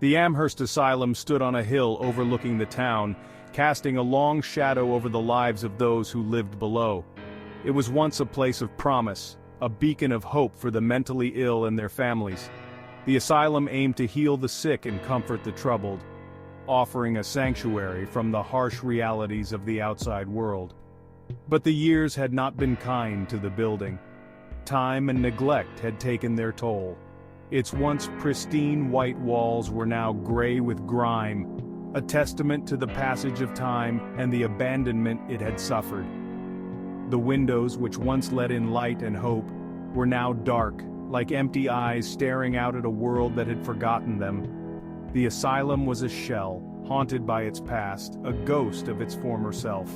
The Amherst Asylum stood on a hill overlooking the town, casting a long shadow over the lives of those who lived below. It was once a place of promise, a beacon of hope for the mentally ill and their families. The asylum aimed to heal the sick and comfort the troubled, offering a sanctuary from the harsh realities of the outside world. But the years had not been kind to the building. Time and neglect had taken their toll. Its once pristine white walls were now gray with grime, a testament to the passage of time and the abandonment it had suffered. The windows, which once let in light and hope, were now dark, like empty eyes staring out at a world that had forgotten them. The asylum was a shell, haunted by its past, a ghost of its former self.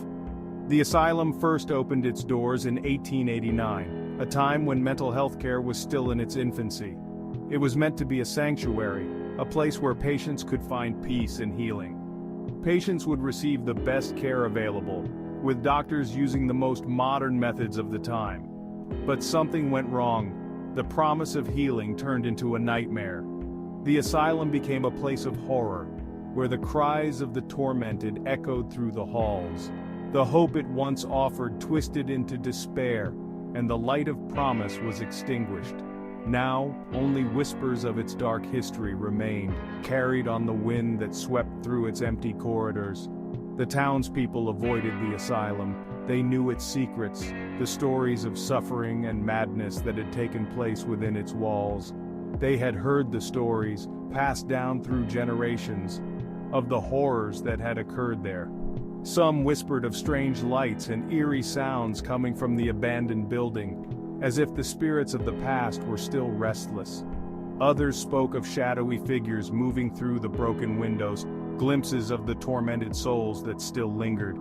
The asylum first opened its doors in 1889, a time when mental health care was still in its infancy. It was meant to be a sanctuary, a place where patients could find peace and healing. Patients would receive the best care available, with doctors using the most modern methods of the time. But something went wrong. The promise of healing turned into a nightmare. The asylum became a place of horror, where the cries of the tormented echoed through the halls. The hope it once offered twisted into despair, and the light of promise was extinguished. Now, only whispers of its dark history remained, carried on the wind that swept through its empty corridors. The townspeople avoided the asylum. They knew its secrets, the stories of suffering and madness that had taken place within its walls. They had heard the stories, passed down through generations, of the horrors that had occurred there. Some whispered of strange lights and eerie sounds coming from the abandoned building, as if the spirits of the past were still restless. Others spoke of shadowy figures moving through the broken windows, glimpses of the tormented souls that still lingered.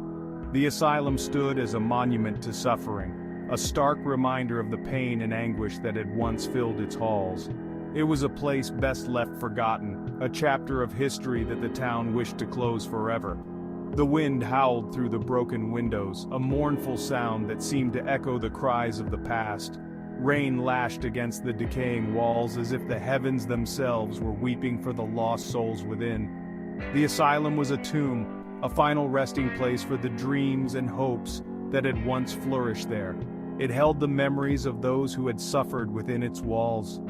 The asylum stood as a monument to suffering, a stark reminder of the pain and anguish that had once filled its halls. It was a place best left forgotten, a chapter of history that the town wished to close forever. The wind howled through the broken windows, a mournful sound that seemed to echo the cries of the past. Rain lashed against the decaying walls as if the heavens themselves were weeping for the lost souls within. The asylum was a tomb, a final resting place for the dreams and hopes that had once flourished there. It held the memories of those who had suffered within its walls.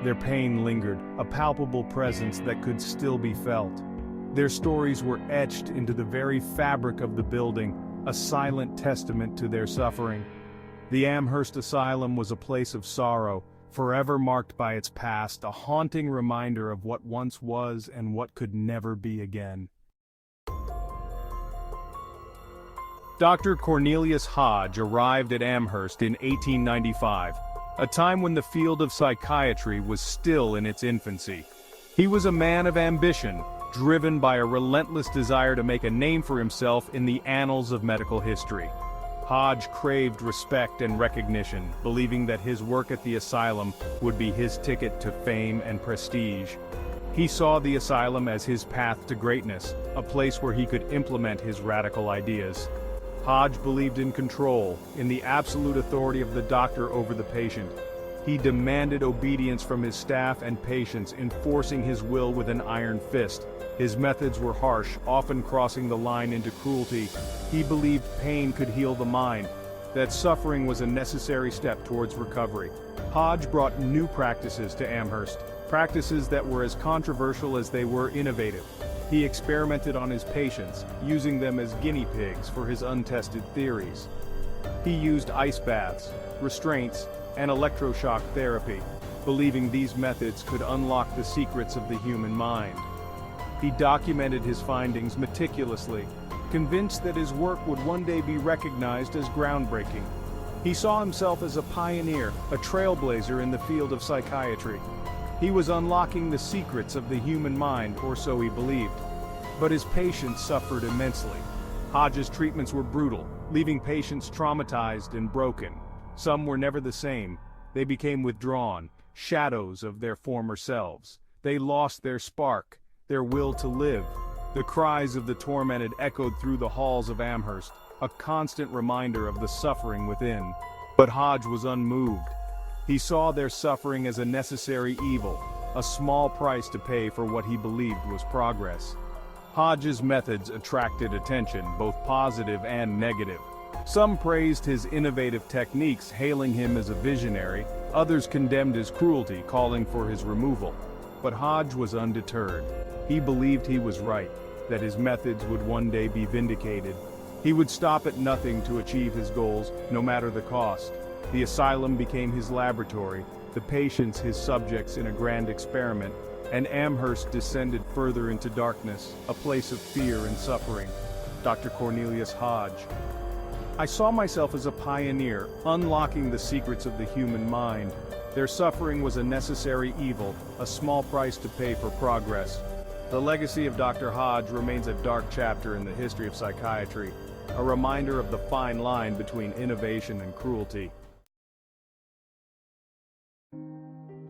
Their pain lingered, a palpable presence that could still be felt. Their stories were etched into the very fabric of the building, a silent testament to their suffering. The Amherst Asylum was a place of sorrow, forever marked by its past, a haunting reminder of what once was and what could never be again. Dr. Cornelius Hodge arrived at Amherst in 1895, a time when the field of psychiatry was still in its infancy. He was a man of ambition, driven by a relentless desire to make a name for himself in the annals of medical history. Hodge craved respect and recognition, believing that his work at the asylum would be his ticket to fame and prestige. He saw the asylum as his path to greatness, a place where he could implement his radical ideas. Hodge believed in control, in the absolute authority of the doctor over the patient. He demanded obedience from his staff and patients, enforcing his will with an iron fist. His methods were harsh, often crossing the line into cruelty. He believed pain could heal the mind, that suffering was a necessary step towards recovery. Hodge brought new practices to Amherst, practices that were as controversial as they were innovative. He experimented on his patients, using them as guinea pigs for his untested theories. He used ice baths, restraints, and electroshock therapy, believing these methods could unlock the secrets of the human mind. He documented his findings meticulously, convinced that his work would one day be recognized as groundbreaking. He saw himself as a pioneer, a trailblazer in the field of psychiatry. He was unlocking the secrets of the human mind, or so he believed. But his patients suffered immensely. Hodge's treatments were brutal, leaving patients traumatized and broken. Some were never the same. They became withdrawn, shadows of their former selves. They lost their spark, their will to live. The cries of the tormented echoed through the halls of Amherst, a constant reminder of the suffering within. But Hodge was unmoved. He saw their suffering as a necessary evil, a small price to pay for what he believed was progress. Hodge's methods attracted attention, both positive and negative. Some praised his innovative techniques, hailing him as a visionary. Others condemned his cruelty, calling for his removal. But Hodge was undeterred. He believed he was right, that his methods would one day be vindicated. He would stop at nothing to achieve his goals, no matter the cost. The asylum became his laboratory, the patients his subjects in a grand experiment, and Amherst descended further into darkness, a place of fear and suffering. Dr. Cornelius Hodge. I saw myself as a pioneer, unlocking the secrets of the human mind. Their suffering was a necessary evil, a small price to pay for progress. The legacy of Dr. Hodge remains a dark chapter in the history of psychiatry, a reminder of the fine line between innovation and cruelty.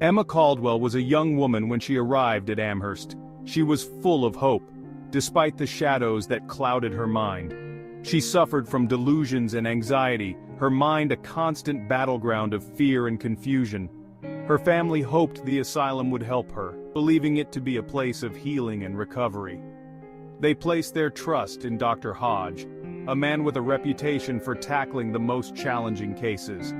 Emma Caldwell was a young woman when she arrived at Amherst. She was full of hope, despite the shadows that clouded her mind. She suffered from delusions and anxiety, her mind a constant battleground of fear and confusion. Her family hoped the asylum would help her, believing it to be a place of healing and recovery. They placed their trust in Dr. Hodge, a man with a reputation for tackling the most challenging cases.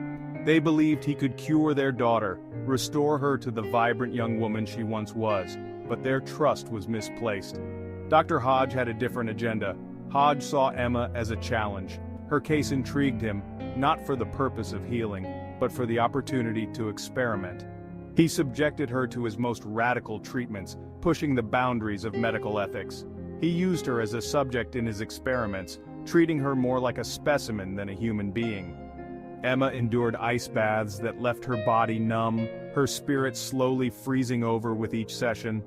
They believed he could cure their daughter, restore her to the vibrant young woman she once was, but their trust was misplaced. Dr. Hodge had a different agenda. Hodge saw Emma as a challenge. Her case intrigued him, not for the purpose of healing, but for the opportunity to experiment. He subjected her to his most radical treatments, pushing the boundaries of medical ethics. He used her as a subject in his experiments, treating her more like a specimen than a human being. Emma endured ice baths that left her body numb, her spirit slowly freezing over with each session.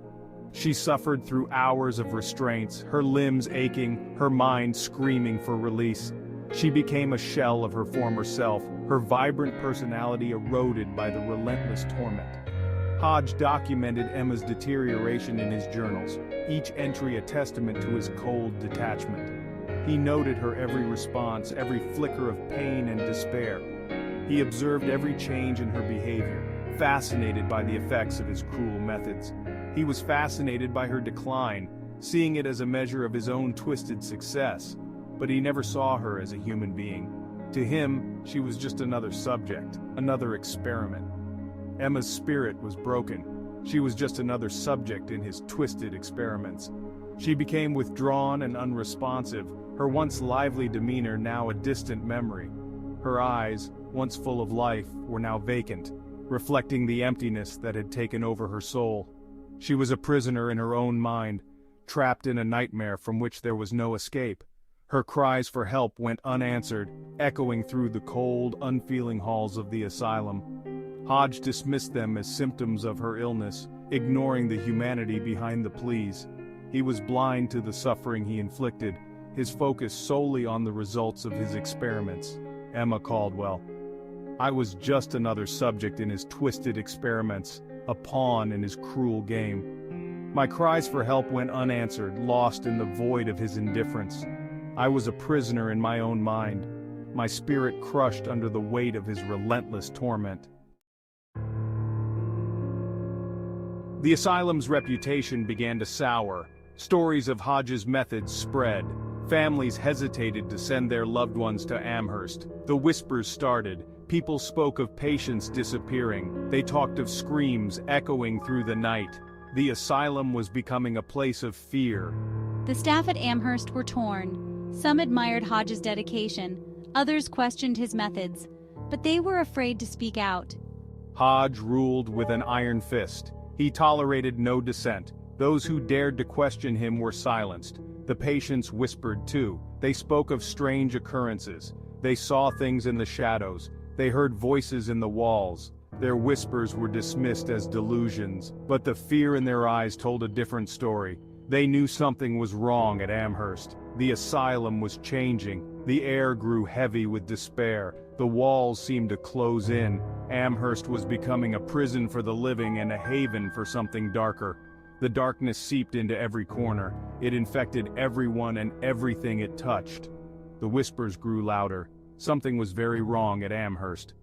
She suffered through hours of restraints, her limbs aching, her mind screaming for release. She became a shell of her former self, her vibrant personality eroded by the relentless torment. Hodge documented Emma's deterioration in his journals, each entry a testament to his cold detachment. He noted her every response, every flicker of pain and despair. He observed every change in her behavior, fascinated by the effects of his cruel methods. He was fascinated by her decline, seeing it as a measure of his own twisted success. But he never saw her as a human being. To him, she was just another subject, another experiment. Emma's spirit was broken. She was just another subject in his twisted experiments. She became withdrawn and unresponsive, her once lively demeanor now a distant memory. Her eyes, once full of life, were now vacant, reflecting the emptiness that had taken over her soul. She was a prisoner in her own mind, trapped in a nightmare from which there was no escape. Her cries for help went unanswered, echoing through the cold, unfeeling halls of the asylum. Hodge dismissed them as symptoms of her illness, ignoring the humanity behind the pleas. He was blind to the suffering he inflicted, his focus solely on the results of his experiments. Emma Caldwell. I was just another subject in his twisted experiments, a pawn in his cruel game. My cries for help went unanswered, lost in the void of his indifference. I was a prisoner in my own mind, my spirit crushed under the weight of his relentless torment. The asylum's reputation began to sour. Stories of Hodge's methods spread. Families hesitated to send their loved ones to Amherst. The whispers started. People spoke of patients disappearing. They talked of screams echoing through the night. The asylum was becoming a place of fear. The staff at Amherst were torn. Some admired Hodge's dedication, others questioned his methods, but they were afraid to speak out. Hodge ruled with an iron fist. He tolerated no dissent. Those who dared to question him were silenced. The patients whispered too. They spoke of strange occurrences. They saw things in the shadows. They heard voices in the walls. Their whispers were dismissed as delusions, but the fear in their eyes told a different story. They knew something was wrong at Amherst. The asylum was changing. The air grew heavy with despair. The walls seemed to close in. Amherst was becoming a prison for the living and a haven for something darker. The darkness seeped into every corner. It infected everyone and everything it touched. The whispers grew louder. Something was very wrong at Amherst.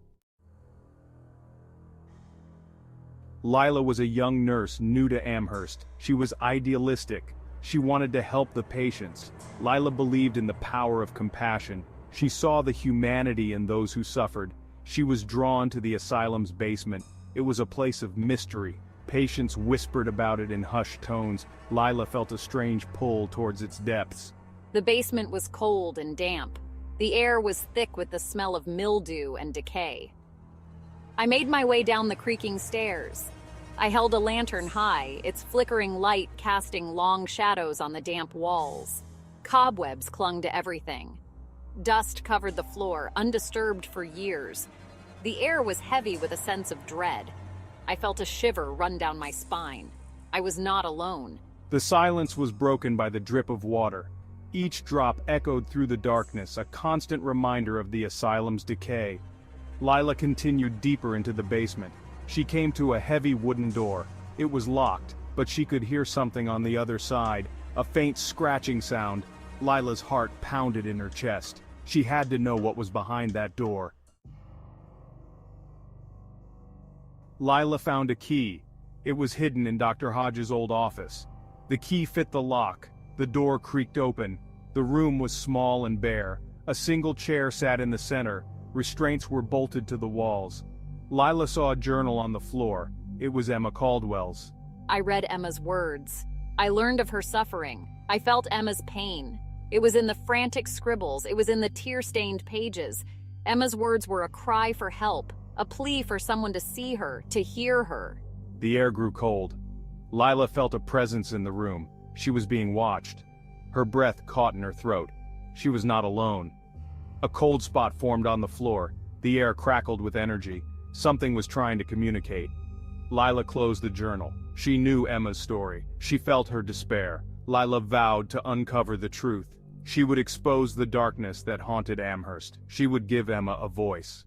Lila was a young nurse new to Amherst. She was idealistic. She wanted to help the patients. Lila believed in the power of compassion. She saw the humanity in those who suffered. She was drawn to the asylum's basement. It was a place of mystery. Patients whispered about it in hushed tones. Lila felt a strange pull towards its depths. The basement was cold and damp. The air was thick with the smell of mildew and decay. I made my way down the creaking stairs. I held a lantern high, its flickering light casting long shadows on the damp walls. Cobwebs clung to everything. Dust covered the floor, undisturbed for years. The air was heavy with a sense of dread. I felt a shiver run down my spine. I was not alone. The silence was broken by the drip of water. Each drop echoed through the darkness, a constant reminder of the asylum's decay. Lila continued deeper into the basement. She came to a heavy wooden door. It was locked, but she could hear something on the other side, a faint scratching sound. Lila's heart pounded in her chest. She had to know what was behind that door. Lila found a key. It was hidden in Dr. Hodge's old office. The key fit the lock. The door creaked open. The room was small and bare. A single chair sat in the center. Restraints were bolted to the walls. Lila saw a journal on the floor. It was Emma Caldwell's. I read Emma's words. I learned of her suffering. I felt Emma's pain. It was in the frantic scribbles. It was in the tear-stained pages. Emma's words were a cry for help, a plea for someone to see her, to hear her. The air grew cold. Lila felt a presence in the room. She was being watched. Her breath caught in her throat. She was not alone. A cold spot formed on the floor. The air crackled with energy. Something was trying to communicate. Lila closed the journal. She knew Emma's story. She felt her despair. Lila vowed to uncover the truth. She would expose the darkness that haunted Amherst. She would give Emma a voice.